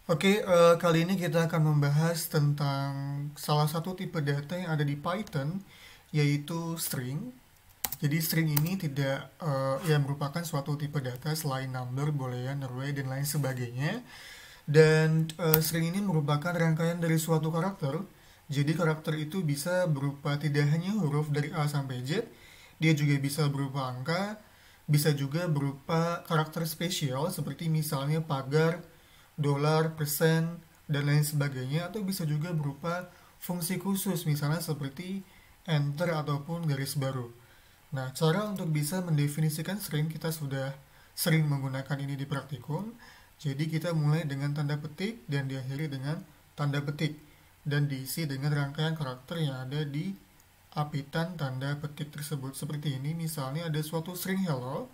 Oke, kali ini kita akan membahas tentang salah satu tipe data yang ada di Python, yaitu string. Jadi string ini tidak ya merupakan suatu tipe data selain number, boolean, array, dan lain sebagainya. Dan string ini merupakan rangkaian dari suatu karakter. Jadi karakter itu bisa berupa tidak hanya huruf dari A sampai Z, dia juga bisa berupa angka, bisa juga berupa karakter spesial seperti misalnya pagar, dolar, persen, dan lain sebagainya, atau bisa juga berupa fungsi khusus misalnya seperti enter ataupun garis baru. Nah, cara untuk bisa mendefinisikan string kita sudah sering menggunakan ini di praktikum. Jadi kita mulai dengan tanda petik dan diakhiri dengan tanda petik dan diisi dengan rangkaian karakter yang ada di apitan tanda petik tersebut. Seperti ini, misalnya ada suatu string hello,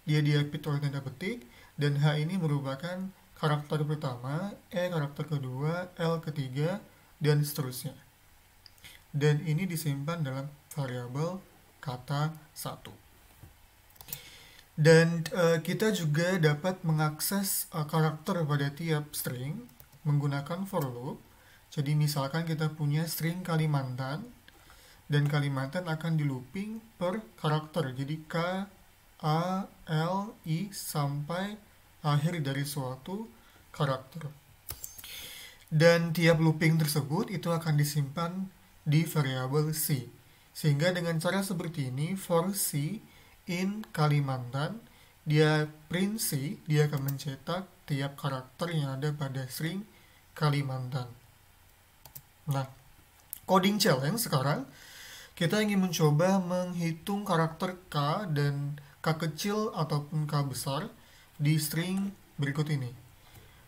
dia diapit oleh tanda petik, dan H ini merupakan karakter pertama, E karakter kedua, L ketiga, dan seterusnya. Dan ini disimpan dalam variabel kata 1. Dan kita juga dapat mengakses karakter pada tiap string menggunakan for loop. Jadi misalkan kita punya string Kalimantan, dan Kalimantan akan di looping per karakter. Jadi K, A, L, I sampai akhir dari suatu karakter. Dan tiap looping tersebut itu akan disimpan di variabel C. Sehingga dengan cara seperti ini, for C in Kalimantan, dia print C, dia akan mencetak tiap karakter yang ada pada string Kalimantan. Nah, coding challenge sekarang, kita ingin mencoba menghitung karakter K dan K kecil ataupun K besar di string berikut ini.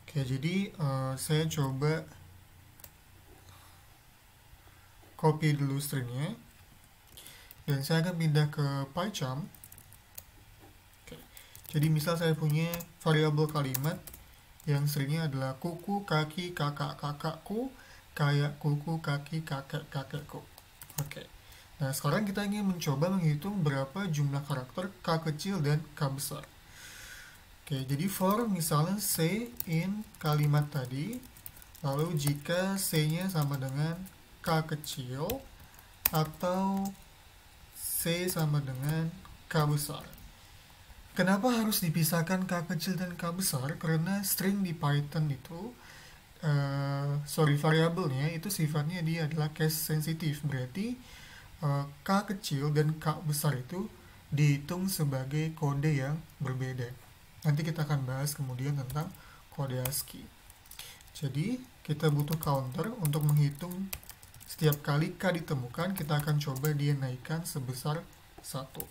Oke, jadi saya coba copy dulu stringnya, dan saya akan pindah ke PyCharm. Oke, jadi misal saya punya variabel kalimat yang stringnya adalah kuku, kaki, kakak, kakakku, kayak kuku, kaki, kakek, kakekku. Oke. Nah, sekarang kita ingin mencoba menghitung berapa jumlah karakter K kecil dan K besar. Oke, jadi for misalnya C in kalimat tadi, lalu jika C-nya sama dengan K kecil atau C sama dengan K besar. Kenapa harus dipisahkan K kecil dan K besar? Karena string di Python itu, variabelnya itu sifatnya dia adalah case sensitif. Berarti K kecil dan K besar itu dihitung sebagai kode yang berbeda. Nanti kita akan bahas kemudian tentang kode ASCII. Jadi, kita butuh counter untuk menghitung setiap kali K ditemukan, kita akan coba dia naikkan sebesar 1.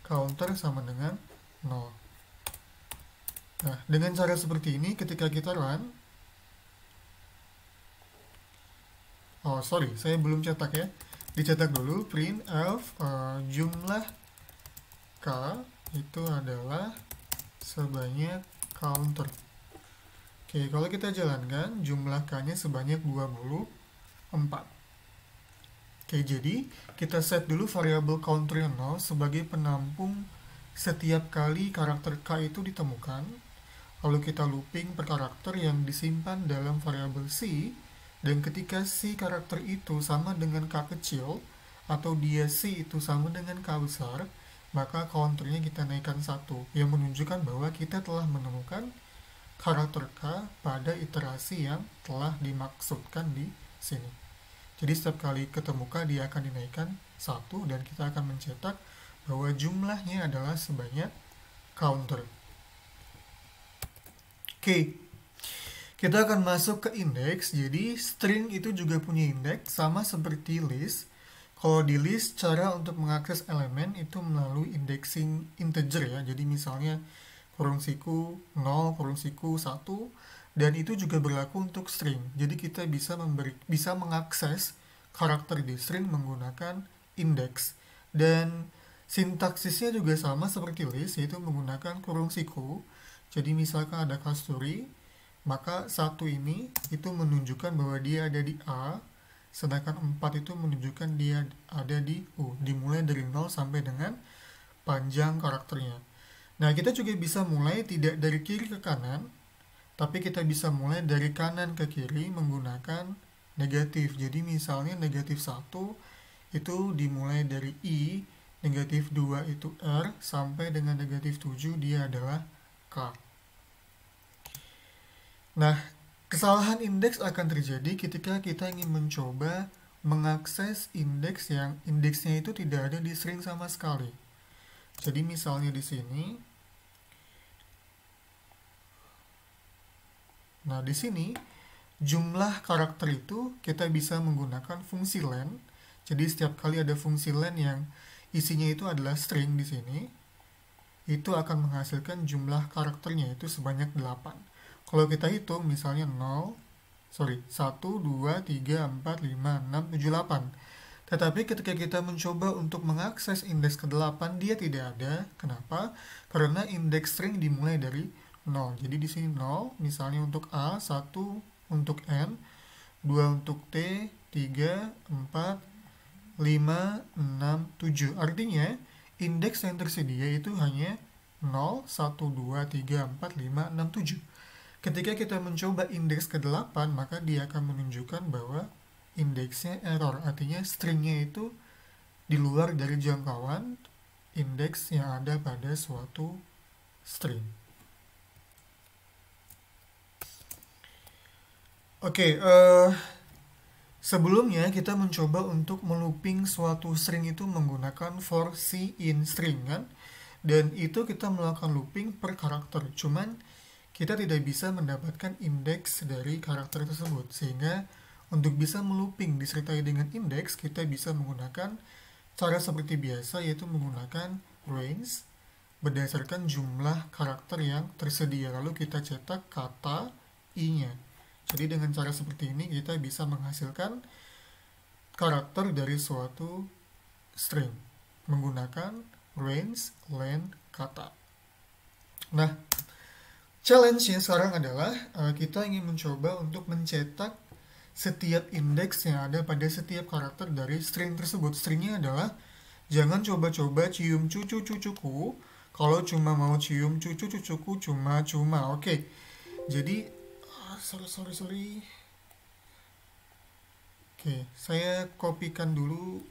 Counter sama dengan 0. Nah, dengan cara seperti ini, ketika kita run, saya belum cetak ya. Dicetak dulu, printf jumlah K itu adalah sebanyak counter. Oke, kalau kita jalankan, jumlah K-nya sebanyak 24. Oke, jadi kita set dulu variabel counter 0 sebagai penampung setiap kali karakter K itu ditemukan. Lalu kita looping per karakter yang disimpan dalam variabel C, dan ketika C karakter itu sama dengan K kecil, atau dia C itu sama dengan K besar, maka counternya kita naikkan 1, yang menunjukkan bahwa kita telah menemukan karakter K pada iterasi yang telah dimaksudkan di sini. Jadi setiap kali ketemu K, dia akan dinaikkan 1, dan kita akan mencetak bahwa jumlahnya adalah sebanyak counter. Oke, kita akan masuk ke index. Jadi string itu juga punya index, sama seperti list. Kalau di list, cara untuk mengakses elemen itu melalui indexing integer ya. Jadi misalnya kurung siku 0, kurung siku 1, dan itu juga berlaku untuk string. Jadi kita bisa mengakses karakter di string menggunakan index. Dan sintaksisnya juga sama seperti list, yaitu menggunakan kurung siku. Jadi misalkan ada kasturi, maka 1 ini itu menunjukkan bahwa dia ada di A, sedangkan 4 itu menunjukkan dia ada di U, dimulai dari 0 sampai dengan panjang karakternya. Nah, kita juga bisa mulai tidak dari kiri ke kanan, Tapi kita bisa mulai dari kanan ke kiri menggunakan negatif. Jadi misalnya negatif 1 itu dimulai dari I, negatif 2 itu R, sampai dengan negatif 7 dia adalah K. Nah, kesalahan indeks akan terjadi ketika kita ingin mencoba mengakses indeks yang indeksnya itu tidak ada di string sama sekali. Jadi misalnya di sini, nah di sini jumlah karakter itu kita bisa menggunakan fungsi len. Jadi setiap kali ada fungsi len yang isinya itu adalah string di sini, itu akan menghasilkan jumlah karakternya itu sebanyak 8. Kalau kita hitung misalnya 1, 2, 3, 4, 5, 6, 7, 8. Tetapi ketika kita mencoba untuk mengakses indeks ke-8, dia tidak ada. Kenapa? Karena indeks string dimulai dari 0. Jadi di sini 0, misalnya untuk A, 1 untuk N, 2 untuk T, 3, 4, 5, 6, 7. Artinya, indeks yang tersedia itu hanya 0, 1, 2, 3, 4, 5, 6, 7. Ketika kita mencoba indeks ke-8, maka dia akan menunjukkan bahwa indeksnya error. Artinya, stringnya itu di luar dari jangkauan indeks yang ada pada suatu string. Oke, sebelumnya kita mencoba untuk melooping suatu string itu menggunakan for c in string kan, dan itu kita melakukan looping per karakter. Cuman kita tidak bisa mendapatkan indeks dari karakter tersebut, sehingga untuk bisa melooping disertai dengan indeks kita bisa menggunakan cara seperti biasa, yaitu menggunakan range berdasarkan jumlah karakter yang tersedia, lalu kita cetak kata i-nya. Jadi dengan cara seperti ini kita bisa menghasilkan karakter dari suatu string menggunakan range, len, kata. Nah, challenge-nya sekarang adalah kita ingin mencoba untuk mencetak setiap indeks yang ada pada setiap karakter dari string tersebut. Stringnya adalah jangan coba-coba cium cucu-cucuku, kalau cuma mau cium cucu-cucuku cuma-cuma. Oke, jadi sorry. Oke, saya kopikan dulu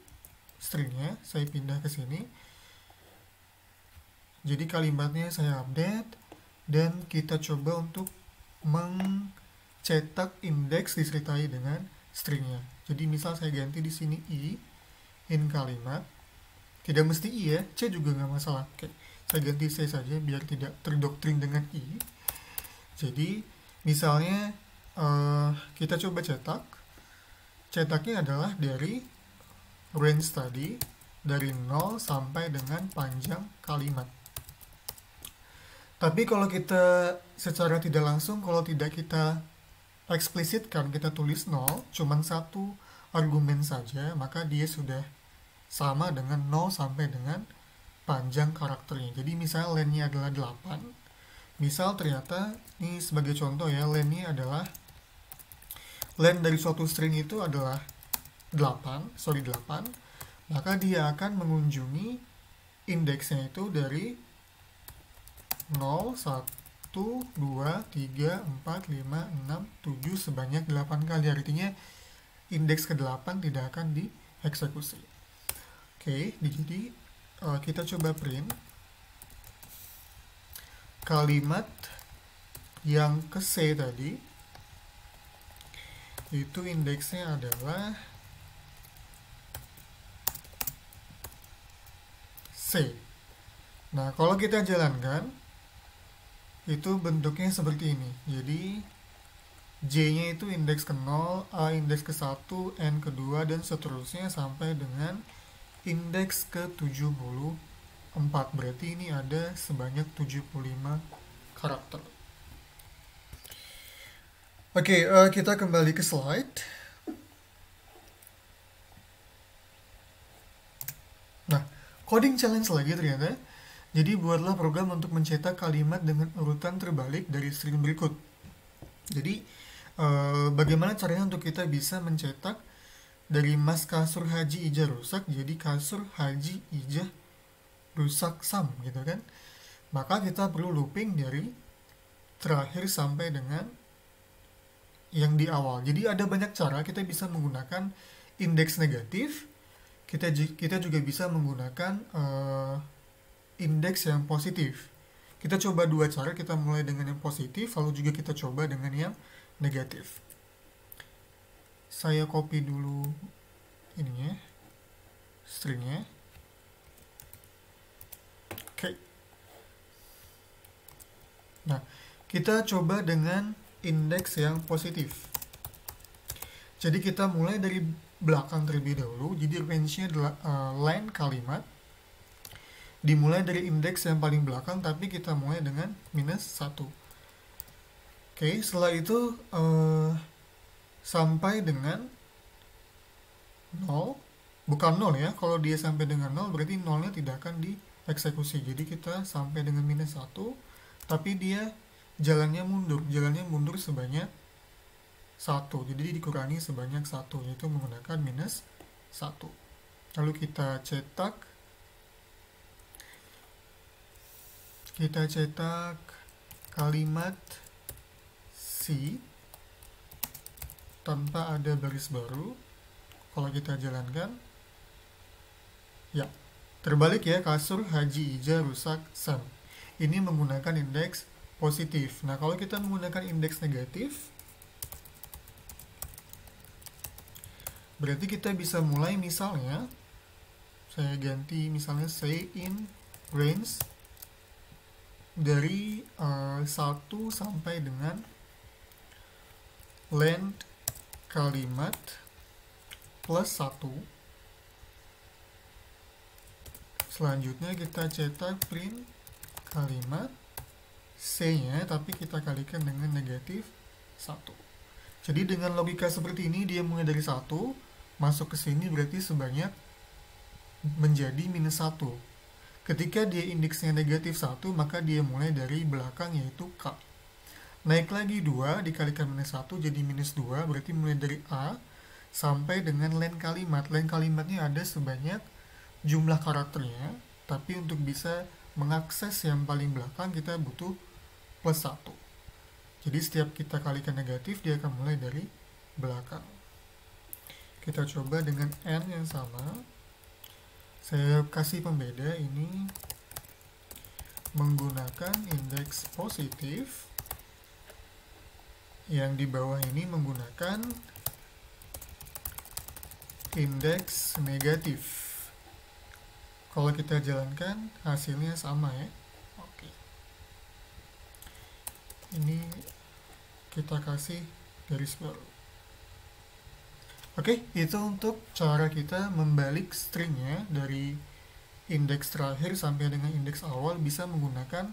stringnya, saya pindah ke sini. Jadi kalimatnya saya update, dan kita coba untuk mencetak indeks disertai dengan stringnya. Jadi misal saya ganti di sini i in kalimat, tidak mesti i ya, c juga nggak masalah. Oke, saya ganti c saja biar tidak terdoktrin dengan i. Jadi misalnya kita coba cetaknya adalah dari range tadi, dari 0 sampai dengan panjang kalimat. Tapi kalau kita secara tidak langsung, kalau tidak kita eksplisitkan, kita tulis 0, cuman satu argumen saja, maka dia sudah sama dengan 0 sampai dengan panjang karakternya. Jadi misalnya len-nya adalah 8, misal ternyata, ini sebagai contoh ya, len-nya adalah, len dari suatu string itu adalah 8, maka dia akan mengunjungi indeksnya itu dari 0, 1, 2, 3, 4, 5, 6, 7 sebanyak 8 kali. Artinya indeks ke-8 tidak akan dieksekusi. Oke, jadi kita coba print kalimat yang ke C tadi, itu indeksnya adalah C. Nah, kalau kita jalankan, itu bentuknya seperti ini. Jadi, J-nya itu indeks ke-0, A indeks ke-1, N ke-2, dan seterusnya sampai dengan indeks ke-74. Berarti ini ada sebanyak 75 karakter. Oke, kita kembali ke slide. Nah, coding challenge lagi ternyata. Jadi buatlah program untuk mencetak kalimat dengan urutan terbalik dari string berikut. Jadi, bagaimana caranya untuk kita bisa mencetak dari Mas kasur Haji Ijah rusak jadi kasur Haji Ijah rusak sam, gitu kan? Maka kita perlu looping dari terakhir sampai dengan yang di awal. Jadi ada banyak cara kita bisa menggunakan indeks negatif. Kita juga bisa menggunakan indeks yang positif. Kita coba dua cara, kita mulai dengan yang positif, lalu juga kita coba dengan yang negatif. Saya copy dulu ininya, stringnya. Oke. Nah, kita coba dengan indeks yang positif. Jadi kita mulai dari belakang terlebih dahulu. Jadi range-nya adalah line kalimat. Dimulai dari indeks yang paling belakang, tapi kita mulai dengan -1. Oke, setelah itu sampai dengan 0. Bukan 0 ya, kalau dia sampai dengan 0 berarti 0-nya tidak akan dieksekusi. Jadi kita sampai dengan -1, tapi dia jalannya mundur sebanyak 1. Jadi dikurangi sebanyak 1, yaitu menggunakan -1. Lalu kita cetak kalimat C tanpa ada baris baru. Kalau kita jalankan, ya, terbalik ya, kasur Haji Ija rusak Sam. Ini menggunakan indeks positif. Nah, kalau kita menggunakan indeks negatif, berarti kita bisa mulai misalnya, saya ganti misalnya say in range dari 1 sampai dengan length kalimat plus 1. Selanjutnya kita cetak print kalimat C-nya, tapi kita kalikan dengan negatif 1. Jadi dengan logika seperti ini, dia mulai dari 1, masuk ke sini berarti sebanyak menjadi -1. Ketika dia indeksnya negatif 1, maka dia mulai dari belakang, yaitu K. Naik lagi 2, dikalikan -1, jadi -2, berarti mulai dari A sampai dengan length kalimat. Length kalimatnya ada sebanyak jumlah karakternya, tapi untuk bisa mengakses yang paling belakang, kita butuh +1. Jadi setiap kita kalikan negatif, dia akan mulai dari belakang. Kita coba dengan N yang sama. Saya kasih pembeda ini menggunakan indeks positif. Yang di bawah ini menggunakan indeks negatif. Kalau kita jalankan, hasilnya sama ya. Oke. Ini kita kasih garis baru. Oke, itu untuk cara kita membalik stringnya dari indeks terakhir sampai dengan indeks awal, bisa menggunakan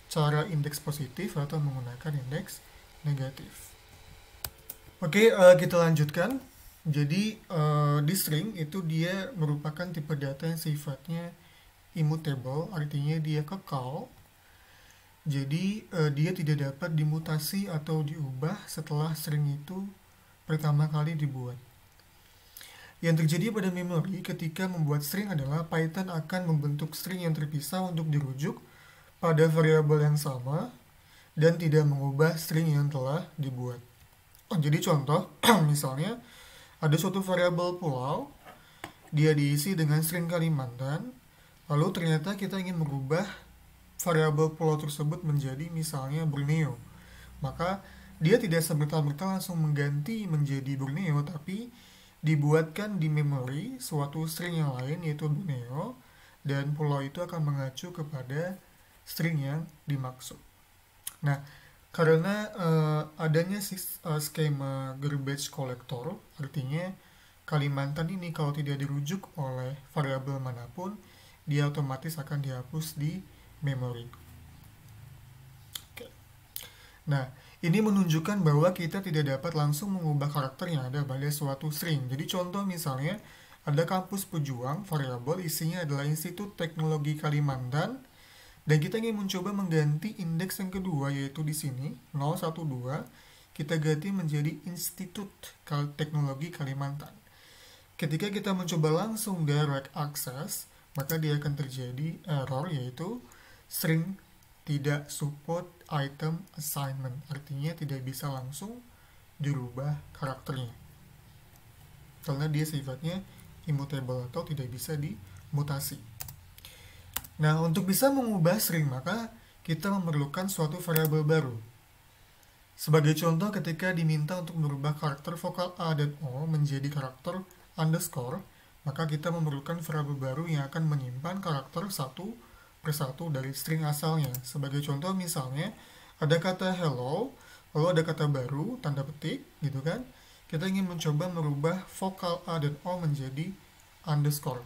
cara indeks positif atau menggunakan indeks negatif. Oke, kita lanjutkan. Jadi di string itu dia merupakan tipe data yang sifatnya immutable, artinya dia kekal. Jadi dia tidak dapat dimutasi atau diubah setelah string itu pertama kali dibuat. Yang terjadi pada memori ketika membuat string adalah Python akan membentuk string yang terpisah untuk dirujuk pada variabel yang sama dan tidak mengubah string yang telah dibuat. Jadi contoh, misalnya ada suatu variabel pulau, dia diisi dengan string Kalimantan, lalu ternyata kita ingin merubah variabel pulau tersebut menjadi misalnya Borneo. Maka dia tidak serta-merta langsung mengganti menjadi Borneo, tapi dibuatkan di memori suatu string yang lain, yaitu Borneo, dan pulau itu akan mengacu kepada string yang dimaksud. Nah, karena adanya skema garbage collector, artinya Kalimantan ini kalau tidak dirujuk oleh variabel manapun, dia otomatis akan dihapus di memori. Oke. Nah, ini menunjukkan bahwa kita tidak dapat langsung mengubah karakter yang ada pada suatu string. Jadi contoh misalnya, ada kampus pejuang, variabel isinya adalah Institut Teknologi Kalimantan, dan kita ingin mencoba mengganti indeks yang kedua, yaitu di sini, 012, kita ganti menjadi Institut Teknologi Kalimantan. Ketika kita mencoba langsung direct access, maka dia akan terjadi error, yaitu string tidak support item assignment, artinya tidak bisa langsung dirubah karakternya karena dia sifatnya immutable atau tidak bisa dimutasi. Nah, untuk bisa mengubah string maka kita memerlukan suatu variabel baru. Sebagai contoh, ketika diminta untuk merubah karakter vokal A dan O menjadi karakter underscore, maka kita memerlukan variabel baru yang akan menyimpan karakter satu persatu dari string asalnya. Sebagai contoh misalnya, ada kata hello, lalu ada kata baru, tanda petik, gitu kan. Kita ingin mencoba merubah vokal A dan O menjadi underscore.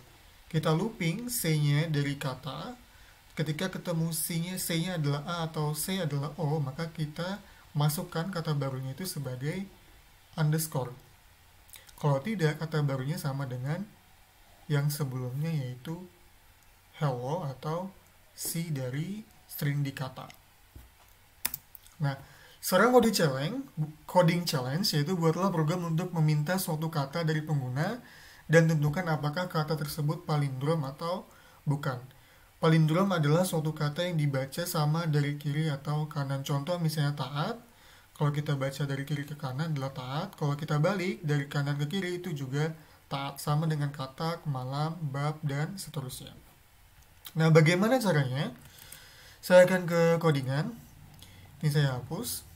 Kita looping C-nya dari kata, ketika ketemu C-nya adalah A atau C adalah O, maka kita masukkan kata barunya itu sebagai underscore. Kalau tidak, kata barunya sama dengan yang sebelumnya, yaitu hello atau C dari string di kata. Nah, sekarang coding challenge yaitu buatlah program untuk meminta suatu kata dari pengguna dan tentukan apakah kata tersebut palindrom atau bukan. Palindrom adalah suatu kata yang dibaca sama dari kiri atau kanan. Contoh misalnya taat, kalau kita baca dari kiri ke kanan adalah taat. Kalau kita balik dari kanan ke kiri itu juga taat, sama dengan kata, malam, bab, dan seterusnya. Nah, bagaimana caranya? Saya akan ke codingan. Ini saya hapus.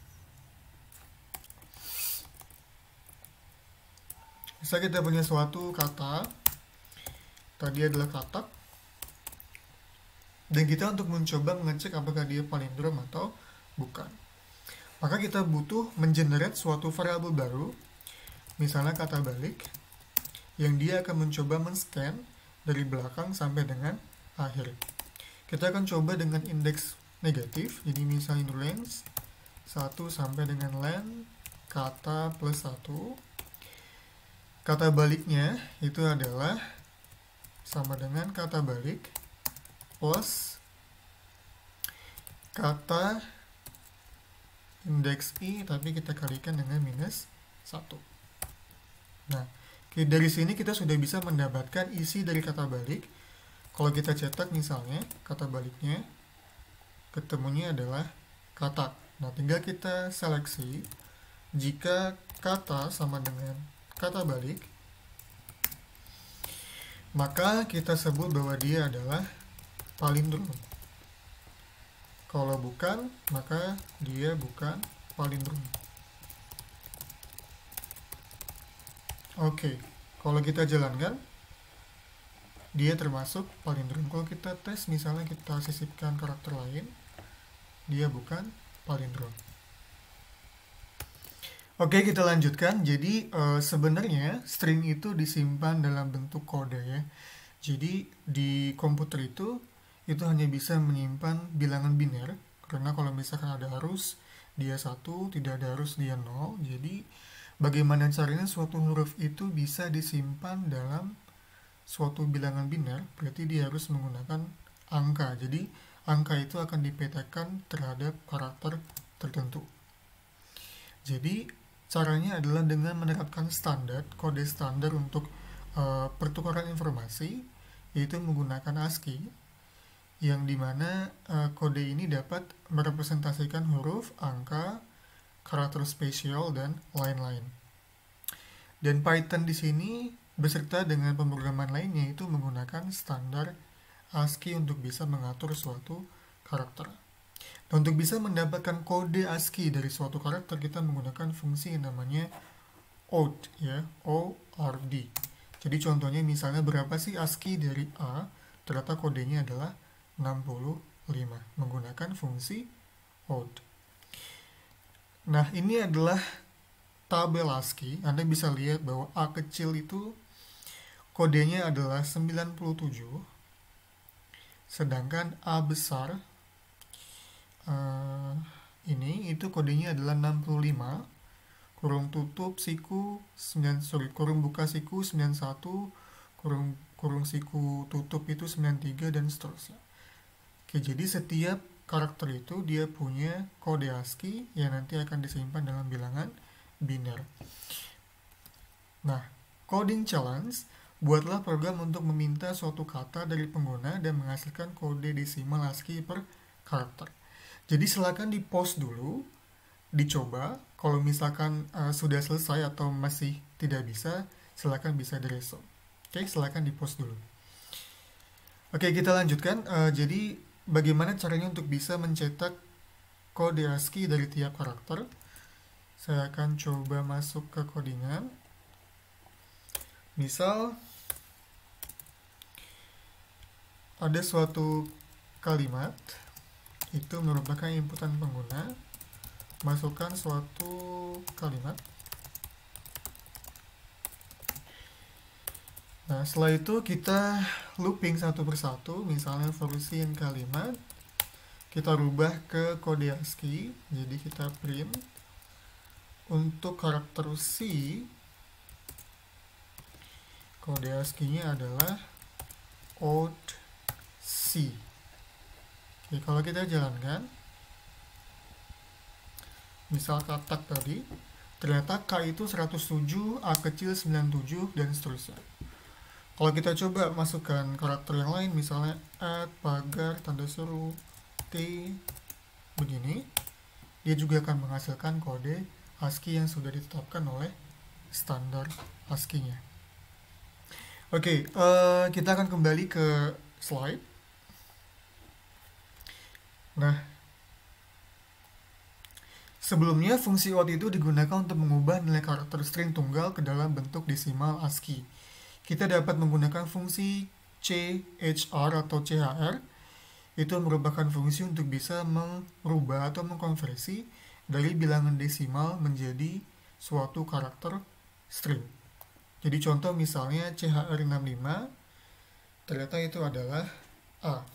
Misal kita punya suatu kata, tadi adalah katak, dan kita untuk mencoba mengecek apakah dia palindrom atau bukan. Maka kita butuh mengenerate suatu variabel baru, misalnya kata balik, yang dia akan mencoba men-scan dari belakang sampai dengan akhir. Kita akan coba dengan indeks negatif, jadi misalnya range 1 sampai dengan len kata plus 1. Kata baliknya itu adalah sama dengan kata balik plus kata indeks i, tapi kita kalikan dengan minus 1. Nah, dari sini kita sudah bisa mendapatkan isi dari kata balik. Kalau kita cetak misalnya, kata baliknya, ketemunya adalah kata. Nah, tinggal kita seleksi. Jika kata sama dengan kata balik, maka kita sebut bahwa dia adalah palindrom. Kalau bukan, maka dia bukan palindrom. Oke, kalau kita jalankan, dia termasuk palindrom. Kalau kita tes, misalnya kita sisipkan karakter lain, dia bukan palindrom. Oke, kita lanjutkan. Jadi sebenarnya string itu disimpan dalam bentuk kode ya. Jadi di komputer itu hanya bisa menyimpan bilangan biner. Karena kalau misalkan ada harus dia 1, tidak ada harus dia 0. Jadi bagaimana caranya suatu huruf itu bisa disimpan dalam suatu bilangan biner? Berarti dia harus menggunakan angka. Jadi angka itu akan dipetakan terhadap karakter tertentu. Jadi caranya adalah dengan menerapkan kode standar untuk pertukaran informasi, yaitu menggunakan ASCII, yang dimana kode ini dapat merepresentasikan huruf, angka, karakter spesial, dan lain-lain. Dan Python di sini beserta dengan pemrograman lainnya itu menggunakan standar ASCII untuk bisa mengatur suatu karakter. Nah, untuk bisa mendapatkan kode ASCII dari suatu karakter, kita menggunakan fungsi yang namanya ORD, ya, ORD. Jadi contohnya misalnya berapa sih ASCII dari A, ternyata kodenya adalah 65, menggunakan fungsi ORD. Nah, ini adalah tabel ASCII. Anda bisa lihat bahwa A kecil itu kodenya adalah 97, sedangkan A besar ini itu kodenya adalah 65, kurung tutup siku 9, kurung buka siku 91, kurung siku tutup itu 93, dan seterusnya. Oke, jadi setiap karakter itu dia punya kode ASCII yang nanti akan disimpan dalam bilangan biner. Nah, coding challenge, buatlah program untuk meminta suatu kata dari pengguna dan menghasilkan kode desimal ASCII per karakter. Jadi silakan di pause dulu, dicoba. Kalau misalkan sudah selesai atau masih tidak bisa, silakan bisa di resume. Oke, silakan di pause dulu. Oke, kita lanjutkan. Jadi bagaimana caranya untuk bisa mencetak kode ASCII dari tiap karakter? Saya akan coba masuk ke codingan. Misal ada suatu kalimat itu merupakan inputan pengguna, masukkan suatu kalimat. Nah, setelah itu kita looping satu persatu, misalnya evolution kalimat, kita rubah ke kode ASCII, jadi kita print untuk karakter C, kode ASCII-nya adalah odd C. Oke, kalau kita jalankan, misal katak tadi, ternyata K itu 107, A kecil 97, dan seterusnya. Kalau kita coba masukkan karakter yang lain, misalnya add, pagar, tanda seru, T, begini, dia juga akan menghasilkan kode ASCII yang sudah ditetapkan oleh standar ASCII-nya. Oke, kita akan kembali ke slide. Nah, sebelumnya fungsi odd itu digunakan untuk mengubah nilai karakter string tunggal ke dalam bentuk desimal ASCII. Kita dapat menggunakan fungsi CHR atau CHR. Itu merupakan fungsi untuk bisa merubah atau mengkonversi dari bilangan desimal menjadi suatu karakter string. Jadi contoh misalnya CHR65, ternyata itu adalah A.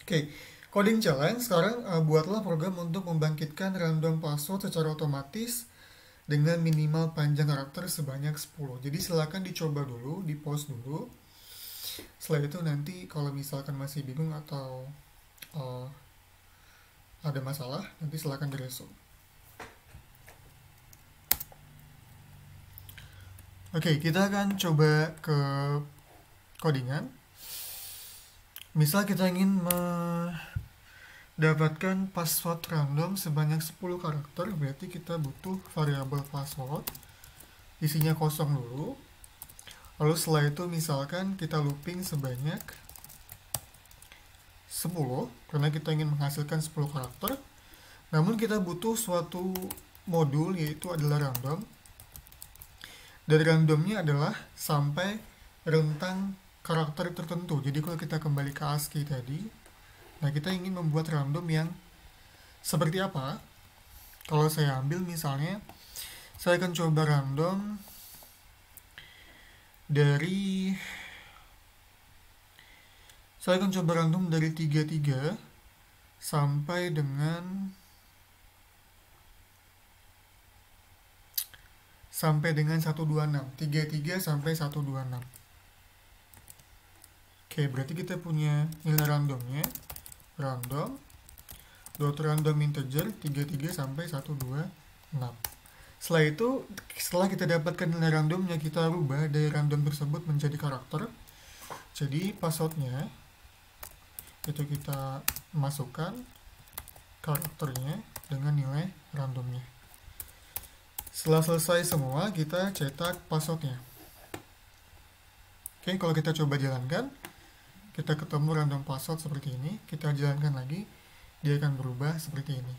Oke, coding challenge. Sekarang buatlah program untuk membangkitkan random password secara otomatis dengan minimal panjang karakter sebanyak 10. Jadi silakan dicoba dulu, di pause dulu. Setelah itu nanti kalau misalkan masih bingung atau ada masalah, nanti silakan di resume. Oke, kita akan coba ke codingan. Misal kita ingin mendapatkan password random sebanyak 10 karakter, berarti kita butuh variabel password, isinya kosong dulu. Lalu setelah itu misalkan kita looping sebanyak 10, karena kita ingin menghasilkan 10 karakter. Namun kita butuh suatu modul, yaitu adalah random. Dan randomnya adalah sampai rentang karakter tertentu. Jadi kalau kita kembali ke ASCII tadi, nah kita ingin membuat random yang seperti apa? Kalau saya ambil misalnya, saya akan coba random dari 33 sampai dengan 126. 33 sampai 126. Oke, berarti kita punya nilai randomnya. Random dot random integer 33 sampai 126. Setelah itu, setelah kita dapatkan nilai randomnya, kita rubah dari random tersebut menjadi karakter. Jadi passwordnya itu kita masukkan karakternya dengan nilai randomnya. Setelah selesai semua, kita cetak passwordnya. Oke, kalau kita coba jalankan, kita ketemu random password seperti ini. Kita jalankan lagi, dia akan berubah seperti ini.